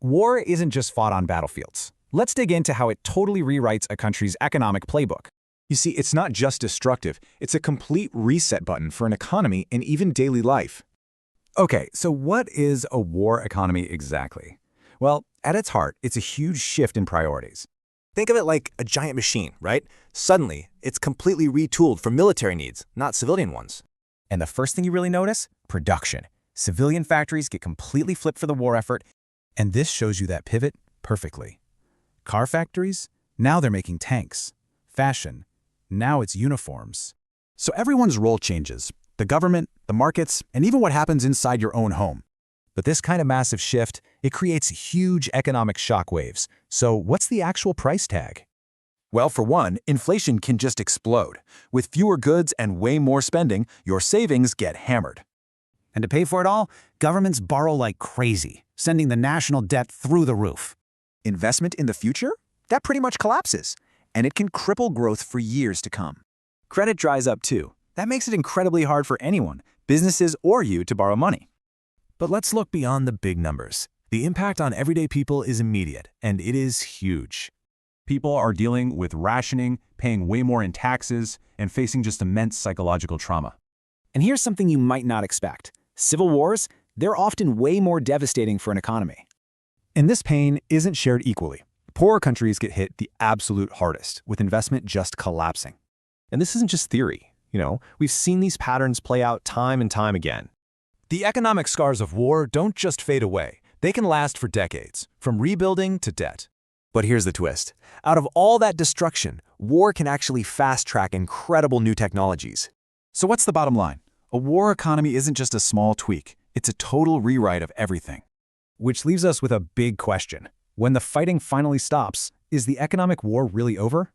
War isn't just fought on battlefields. Let's dig into how it totally rewrites a country's economic playbook. You see, it's not just destructive, it's a complete reset button for an economy and even daily life. Okay, so what is a war economy exactly? Well, at its heart, it's a huge shift in priorities. Think of it like a giant machine, right? Suddenly, it's completely retooled for military needs, not civilian ones. And the first thing you really notice? Production. Civilian factories get completely flipped for the war effort, and this shows you that pivot perfectly. Car factories? Now they're making tanks. Fashion? Now it's uniforms. So everyone's role changes. The government, the markets, and even what happens inside your own home. But this kind of massive shift, it creates huge economic shockwaves. So what's the actual price tag? Well, for one, inflation can just explode. With fewer goods and way more spending, your savings get hammered. And to pay for it all, governments borrow like crazy, sending the national debt through the roof. Investment in the future? That pretty much collapses, and it can cripple growth for years to come. Credit dries up too. That makes it incredibly hard for anyone, businesses or you, to borrow money. But let's look beyond the big numbers. The impact on everyday people is immediate, and it is huge. People are dealing with rationing, paying way more in taxes, and facing just immense psychological trauma. And here's something you might not expect. Civil wars, they're often way more devastating for an economy. And this pain isn't shared equally. Poorer countries get hit the absolute hardest, with investment just collapsing. And this isn't just theory. We've seen these patterns play out time and time again. The economic scars of war don't just fade away. They can last for decades, from rebuilding to debt. But here's the twist. Out of all that destruction, war can actually fast-track incredible new technologies. So what's the bottom line? A war economy isn't just a small tweak. It's a total rewrite of everything. Which leaves us with a big question. When the fighting finally stops, is the economic war really over?